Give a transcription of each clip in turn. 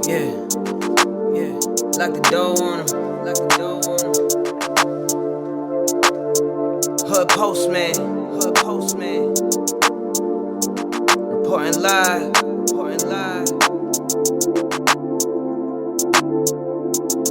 Yeah, yeah. Lock the door on him. Lock the door on him. Hood postman. Hood postman. Reporting live. Reporting live.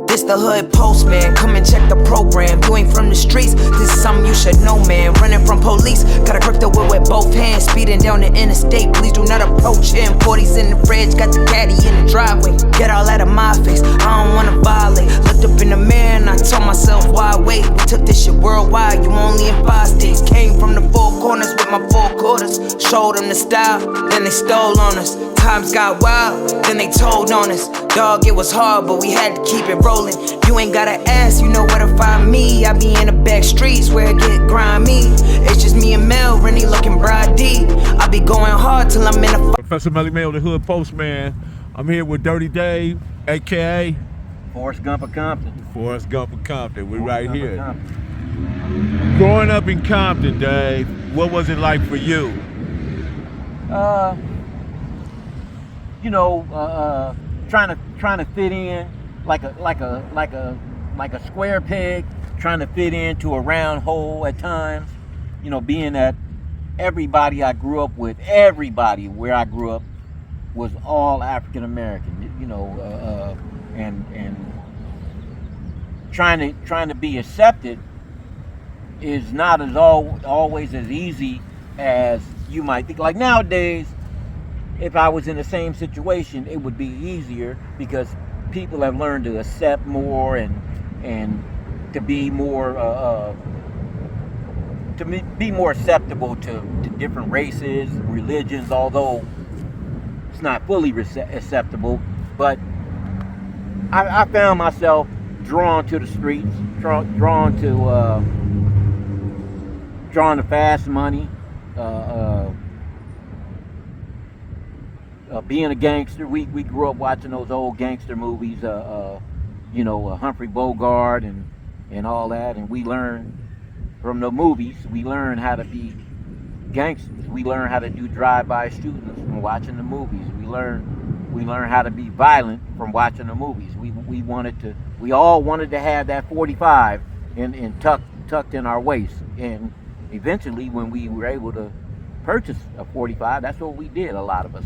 This the hood postman, come and check the program. You ain't from the streets, this is something you should know, man. Running from police, gotta grip the wheel with both hands. Speeding down the interstate, please do not approach him. 40s in the fridge, got the caddy in the driveway. Get all out of my face, I don't wanna violate. Looked up in the mirror and I told myself, why wait? We took this shit worldwide, you only in 5 states. Came from the 4 corners with my 4 quarters. Showed them the style, then they stole on us. Times got wild, then they told on us. Dog, it was hard, but we had to keep it rolling. You ain't gotta ask, you know where to find me. I be in the back streets where it get grimy. It's just me and Mel, Rennie looking bride D. I be going hard till I'm in a Professor Melly Mail, the Hood Postman. I'm here with Dirty Dave, aka Forrest Gump of Compton. Forrest Gump of Compton. We're right here. Growing up in Compton, Dave, what was it like for you? You know, trying to fit in like a square peg, trying to fit into a round hole at times. You know, being that everybody I grew up with, everybody where I grew up was all African American. You know, and trying to be accepted is not as always as easy as you might think. Like nowadays, if I was in the same situation, it would be easier because people have learned to accept more and to be more be more acceptable to different races, religions. Although it's not fully acceptable, but I found myself drawn to the streets, drawn to fast money. Being a gangster, we grew up watching those old gangster movies, you know, Humphrey Bogart and all that, and we learned from the movies, we learned how to be gangsters. We learned how to do drive-by shootings from watching the movies. We learned how to be violent from watching the movies. We all wanted to have that 45 and tucked in our waist. And eventually, when we were able to purchase a 45, that's what we did, a lot of us.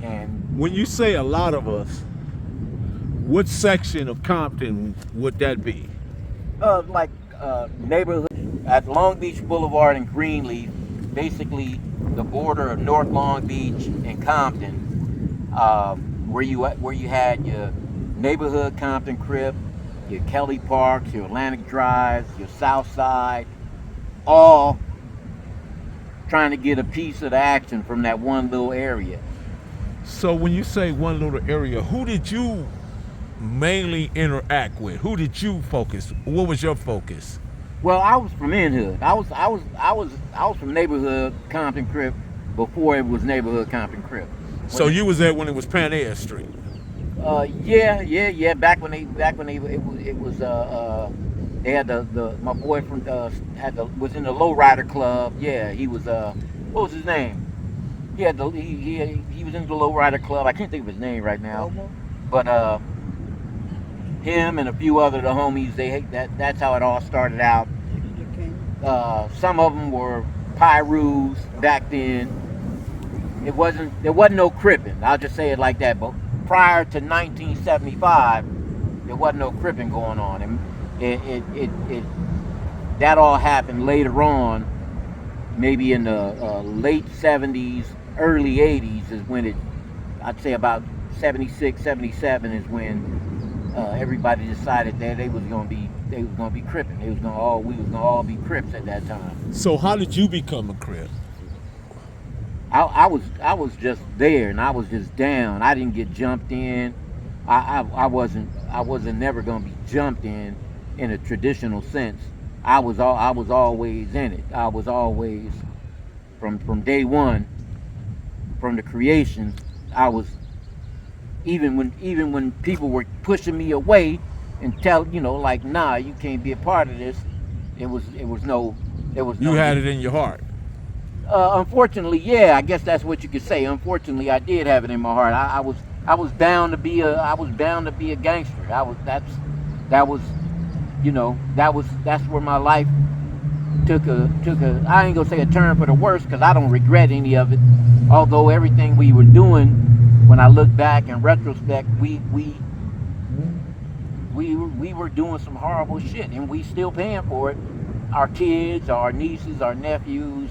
And when you say a lot of us, what section of Compton would that be? Like neighborhood at Long Beach Boulevard and Greenleaf, basically the border of North Long Beach and Compton, where you had your neighborhood Compton Crip, your Kelly Parks, your Atlantic Drives, your South Side, all trying to get a piece of the action from that one little area. So when you say one little area, who did you mainly interact with? Who did you focus? What was your focus? Well, I was from Nhood. I was from neighborhood Compton Crip before it was neighborhood Compton Crip. So you was there when it was Panea Street? Yeah. Back when it was they had my boyfriend was in the Lowrider Club. Yeah, he was what was his name? He was in the Lowrider Club. I can't think of his name right now. But him and a few other the homies, that's how it all started out. Some of them were Pyrus back then. There wasn't no cripping. I'll just say it like that. But prior to 1975, there wasn't no cripping going on, and that all happened later on, maybe in the late 70s, early 80s is when I'd say about 76, 77 is when everybody decided that they was gonna be cripping. We was gonna all be Crips at that time. So how did you become a Crip? I was just there and I was just down. I didn't get jumped in. I wasn't never gonna be jumped in a traditional sense. I was always in it. I was always from day one, from the creation. I was even when people were pushing me away and like, nah, you can't be a part of this. You had it in your heart. Unfortunately, yeah, I guess that's what you could say. Unfortunately, I did have it in my heart. I was bound to be a gangster. That was that's where my life took a I ain't gonna say a turn for the worse, because I don't regret any of it. Although everything we were doing, when I look back in retrospect, we were doing some horrible shit, and we still paying for it. Our kids, our nieces, our nephews.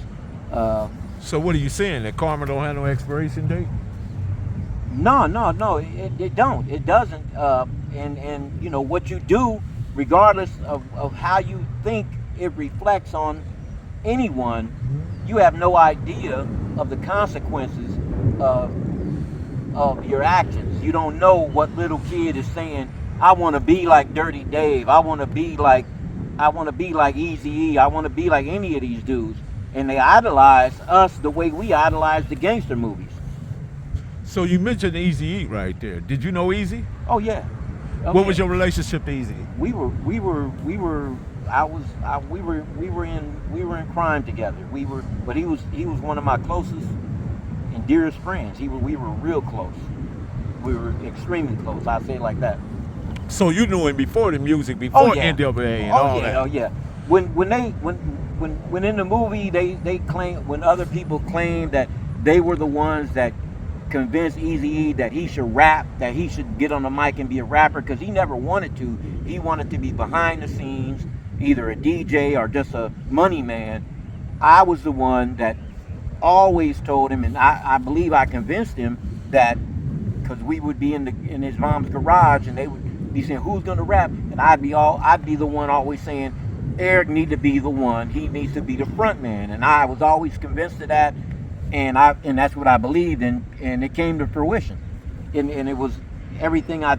So what are you saying? That karma don't have no expiration date? No, it don't. It doesn't. And you know what you do, regardless of how you think it reflects on anyone, you have no idea of the consequences of your actions. You don't know what little kid is saying, I want to be like Dirty Dave. I want to be like Eazy-E. I want to be like any of these dudes. And they idolize us the way we idolize the gangster movies. So you mentioned Eazy-E right there. Did you know Eazy? Oh yeah. What was your relationship to Eazy? We were in crime together. But he was one of my closest and dearest friends. We were real close. We were extremely close. I say it like that. So you knew him before the music, before N.W.A. and all that. Oh yeah. When in the movie they claim, when other people claim that they were the ones that convinced Eazy-E that he should rap, that he should get on the mic and be a rapper, because he never wanted to. He wanted to be behind the scenes, either a DJ or just a money man. I was the one that always told him, and I believe I convinced him that, because we would be in his mom's garage and they would be saying, who's gonna rap? And I'd be the one always saying, Eric need to be the one. He needs to be the front man. And I was always convinced of that, and that's what I believed in, and it came to fruition. And it was everything I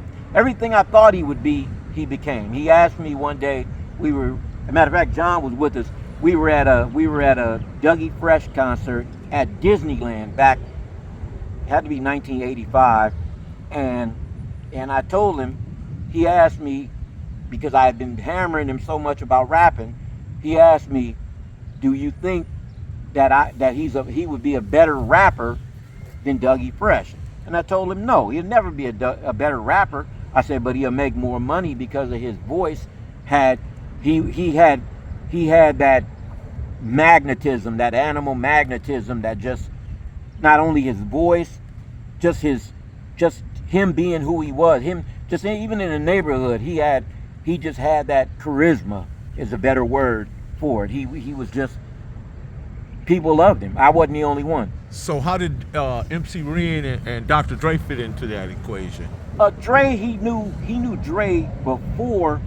thought he would be, he became. He asked me one day, as a matter of fact, John was with us. We were at a Dougie Fresh concert at Disneyland back, it had to be 1985, and I told him, he asked me, because I had been hammering him so much about rapping, he asked me, do you think that he would be a better rapper than Dougie Fresh? And I told him, no, he'll never be a better rapper. I said, but he'll make more money because of his voice. He had that magnetism, that animal magnetism, that just, not only his voice, just him being who he was, him just even in the neighborhood, he just had that charisma, is a better word for it. He was just, people loved him. I wasn't the only one. So how did MC Ren and Dr. Dre fit into that equation? Dre, he knew Dre before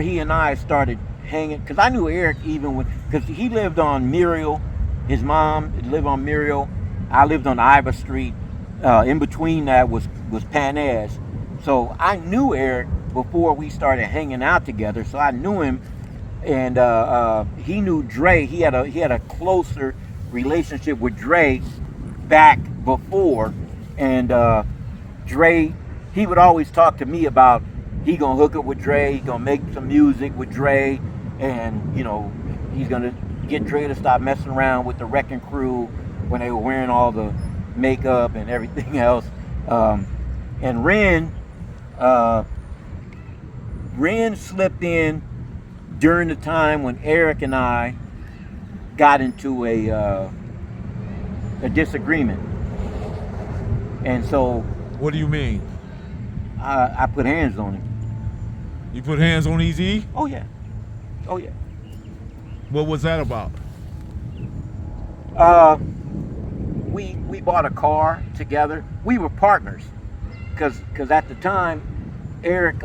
he and I started hanging, because I knew Eric because he lived on Muriel. His mom lived on Muriel. I lived on Ivor Street. In between that was Panez. So I knew Eric before we started hanging out together. So I knew him, and he knew Dre. He had a closer relationship with Dre back before, and Dre, he would always talk to me about he gonna hook up with Dre, he gonna make some music with Dre, and he's gonna get Dre to stop messing around with the Wrecking Crew when they were wearing all the makeup and everything else. And Ren slipped in during the time when Eric and I got into a disagreement. And so, what do you mean? I put hands on him. You put hands on Eazy-E? Oh yeah. What was that about? We bought a car together. We were partners, because at the time, Eric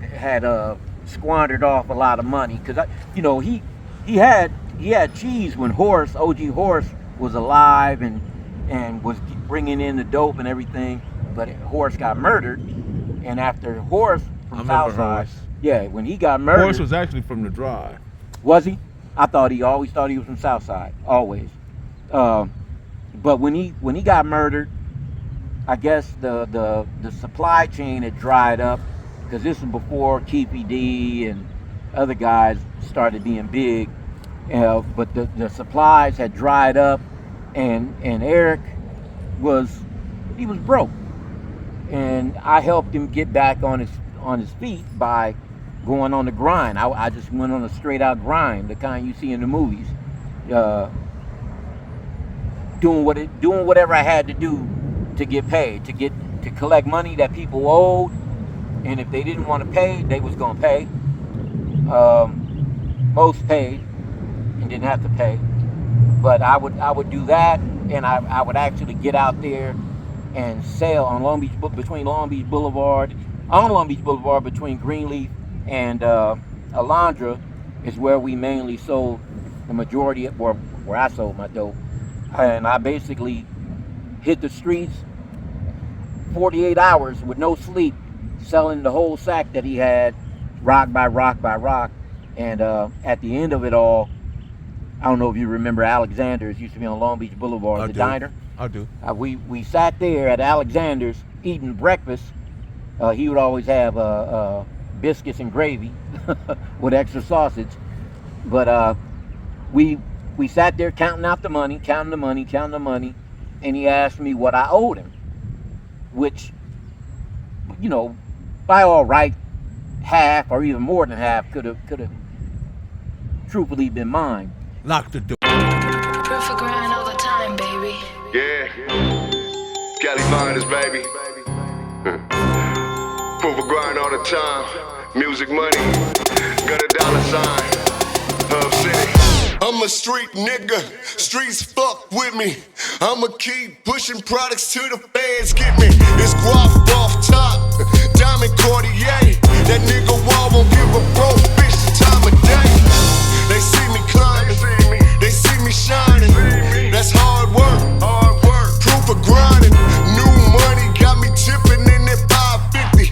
had squandered off a lot of money, because he had cheese when OG Horace was alive and was bringing in the dope and everything, but Horace got murdered, and after Horace from Southside, when he got murdered, Horace was actually from the Drive. Was he? He always thought he was from Southside, always. But when he got murdered, I guess the supply chain had dried up, because this was before Keefy D and other guys started being big, But the supplies had dried up, and Eric he was broke, and I helped him get back on his feet by going on the grind. I just went on a straight out grind, the kind you see in the movies, doing whatever I had to do to get paid, to collect money that people owed, and if they didn't want to pay, they was gonna pay. Most paid and didn't have to pay, but I would do that, and I would actually get out there and sail on Long Beach Boulevard between Greenleaf and Alondra is where we mainly sold the majority of where I sold my dope, and I basically hit the streets 48 hours with no sleep, selling the whole sack that he had, rock by rock by rock. And at the end of it all, I don't know if you remember Alexander's, used to be on Long Beach Boulevard, diner. I do. We sat there at Alexander's eating breakfast. He would always have biscuits and gravy with extra sausage. But we sat there counting the money, and he asked me what I owed him, which, you know, by all right, half or even more than half could have truthfully been mine. Lock the door. Proof for grind all the time, baby. Yeah, Cali Finest, baby. Proof of grind all the time. Music money, got a dollar sign. Hub City. I'm a street nigga, streets fuck with me. I'ma keep pushing products till the feds get me. It's guap off top, diamond Cartier. That nigga Wall won't give a broke bitch the time of day. They see me climbing, they see me shining. That's hard work, proof of grinding. New money got me tipping in that 550.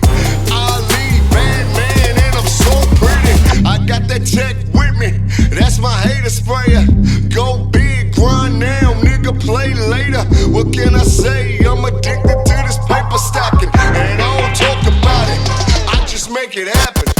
Ali, bad man, and I'm so pretty. I got that tech with me, that's my hater sprayer. Go big, grind now, nigga, play later. What can I say? I'm addicted to this paper stacking, and I don't talk about it, I just make it happen.